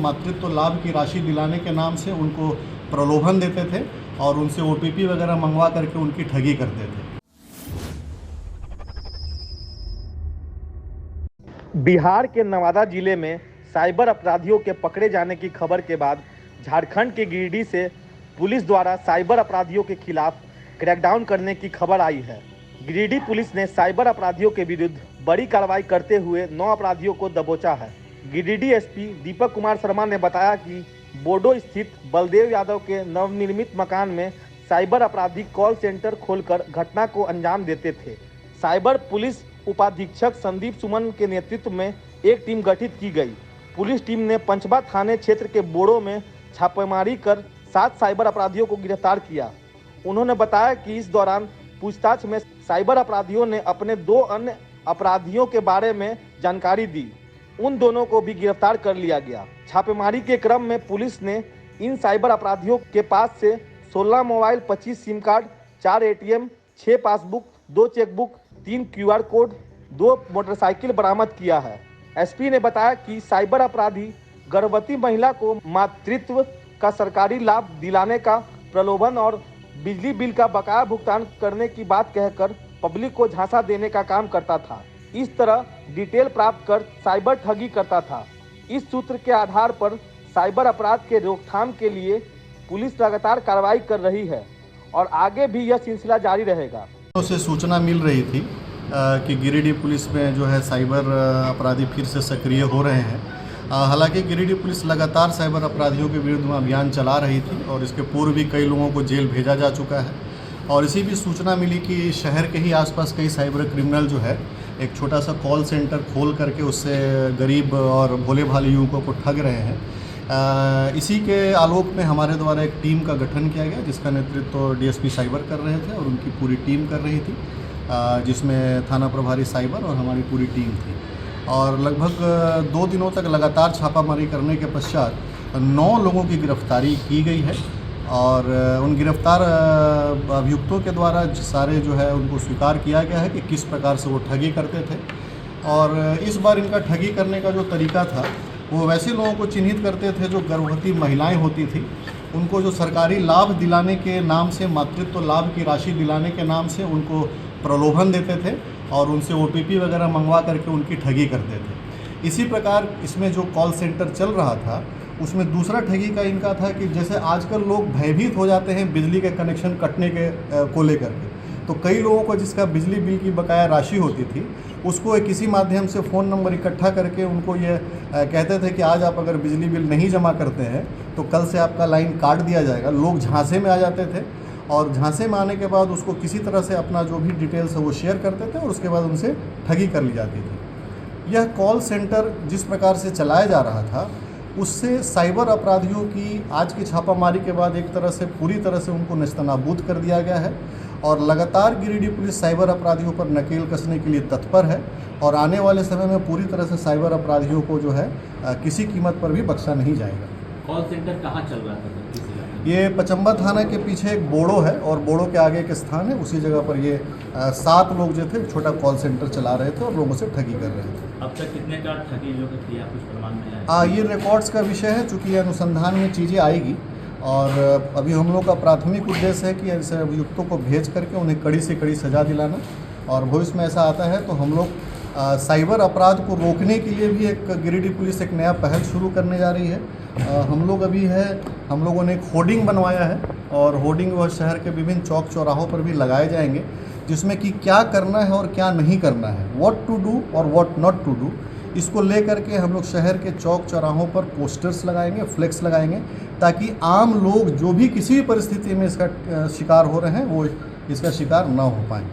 मातृत्व लाभ की राशि दिलाने के नाम से उनको प्रलोभन देते थे और उनसे OTP वगैरह मंगवा करके उनकी ठगी करते थे। बिहार के नवादा जिले में साइबर अपराधियों के पकड़े जाने की खबर के बाद झारखंड के गिरिडीह से पुलिस द्वारा साइबर अपराधियों के खिलाफ क्रैकडाउन करने की खबर आई है। गिरिडीह पुलिस ने साइबर अपराधियों के विरुद्ध बड़ी कार्रवाई करते हुए 9 अपराधियों को दबोचा है। गिरिडीह SP दीपक कुमार शर्मा ने बताया कि बोडो स्थित बलदेव यादव के नवनिर्मित मकान में साइबर अपराधी कॉल सेंटर खोलकर घटना को अंजाम देते थे। साइबर पुलिस उपाधीक्षक संदीप सुमन के नेतृत्व में एक टीम गठित की गई। पुलिस टीम ने पंचबा थाने क्षेत्र के बोड़ो में छापेमारी कर 7 साइबर अपराधियों को गिरफ्तार किया। उन्होंने बताया कि इस दौरान पूछताछ में साइबर अपराधियों ने अपने 2 अन्य अपराधियों के बारे में जानकारी दी। उन दोनों को भी गिरफ्तार कर लिया गया। छापेमारी के क्रम में पुलिस ने इन साइबर अपराधियों के पास से 16 mobile, 25 SIM card, 4 ATM, 6 passbook, 2 chequebook, 3 QR code, 2 motorcycle बरामद किया है। SP ने बताया कि साइबर अपराधी गर्भवती महिला को मातृत्व का सरकारी लाभ दिलाने का प्रलोभन और बिजली बिल का बकाया भुगतान करने की बात कहकर पब्लिक को झांसा देने का काम करता था। इस तरह डिटेल प्राप्त कर साइबर ठगी करता था। इस सूत्र के आधार पर साइबर अपराध के रोकथाम के लिए पुलिस लगातार कार्रवाई कर रही है और आगे भी यह सिलसिला जारी रहेगा। से सूचना मिल रही थी कि गिरिडीह पुलिस में जो है साइबर अपराधी फिर से सक्रिय हो रहे हैं। हालांकि गिरिडीह पुलिस लगातार साइबर अपराधियों के विरुद्ध अभियान चला रही थी और इसके पूर्व भी कई लोगों को जेल भेजा जा चुका है। और इसी भी सूचना मिली कि शहर के ही आसपास कई साइबर क्रिमिनल जो है एक छोटा सा कॉल सेंटर खोल करके उससे गरीब और भोले भाले युवकों को ठग रहे हैं। इसी के आलोक में हमारे द्वारा एक टीम का गठन किया गया, जिसका नेतृत्व DSP साइबर कर रहे थे और उनकी पूरी टीम कर रही थी, जिसमें थाना प्रभारी साइबर और हमारी पूरी टीम थी। और लगभग 2 दिनों तक लगातार छापामारी करने के पश्चात 9 लोगों की गिरफ्तारी की गई है और उन गिरफ्तार अभियुक्तों के द्वारा सारे जो है उनको स्वीकार किया गया है कि किस प्रकार से वो ठगी करते थे। और इस बार इनका ठगी करने का जो तरीका था वो वैसे लोगों को चिन्हित करते थे जो गर्भवती महिलाएं होती थी। उनको जो सरकारी लाभ दिलाने के नाम से, मातृत्व लाभ की राशि दिलाने के नाम से उनको प्रलोभन देते थे और उनसे OTP वगैरह मंगवा करके उनकी ठगी करते थे। इसी प्रकार इसमें जो कॉल सेंटर चल रहा था उसमें दूसरा ठगी का इनका था कि जैसे आजकल लोग भयभीत हो जाते हैं बिजली के कनेक्शन कटने के को लेकर के, तो कई लोगों को जिसका बिजली बिल की बकाया राशि होती थी उसको किसी माध्यम से फ़ोन नंबर इकट्ठा करके उनको ये कहते थे कि आज आप अगर बिजली बिल नहीं जमा करते हैं तो कल से आपका लाइन काट दिया जाएगा। लोग झांसे में आ जाते थे और झांसे में आने के बाद उसको किसी तरह से अपना जो भी डिटेल्स है वो शेयर करते थे और उसके बाद उनसे ठगी कर ली जाती थी। यह कॉल सेंटर जिस प्रकार से चलाया जा रहा था उससे साइबर अपराधियों की आज की छापामारी के बाद एक तरह से पूरी तरह से उनको नेस्तनाबूद कर दिया गया है और लगातार गिरिडीह पुलिस साइबर अपराधियों पर नकेल कसने के लिए तत्पर है और आने वाले समय में पूरी तरह से साइबर अपराधियों को जो है किसी कीमत पर भी बख्शा नहीं जाएगा। कॉल सेंटर कहाँ चल रहा था? ये पंचबा थाना के पीछे एक बोड़ो है और बोड़ो के आगे एक स्थान है, उसी जगह पर ये 7 लोग जो थे छोटा कॉल सेंटर चला रहे थे और लोगों से ठगी कर रहे थे। अब तक कितने का ठगी लोग किया, कुछ प्रमाण में है? ये रिकॉर्ड्स का विषय है, चूँकि ये अनुसंधान में चीज़ें आएगी और अभी हम लोग का प्राथमिक उद्देश्य है कि ऐसे अभियुक्तों को भेज करके उन्हें कड़ी से कड़ी सज़ा दिलाना और भविष्य में ऐसा आता है तो हम लोग साइबर अपराध को रोकने के लिए भी एक गिरिडीह पुलिस एक नया पहल शुरू करने जा रही है। हम लोगों ने एक होर्डिंग बनवाया है और होर्डिंग वह शहर के विभिन्न चौक चौराहों पर भी लगाए जाएंगे, जिसमें कि क्या करना है और क्या नहीं करना है, व्हाट टू डू और व्हाट नॉट टू डू। इसको लेकर के हम लोग शहर के चौक चौराहों पर पोस्टर्स लगाएंगे, फ्लेक्स लगाएंगे, ताकि आम लोग जो भी किसी भी परिस्थिति में इसका शिकार हो रहे हैं वो इसका शिकार ना हो पाएँ।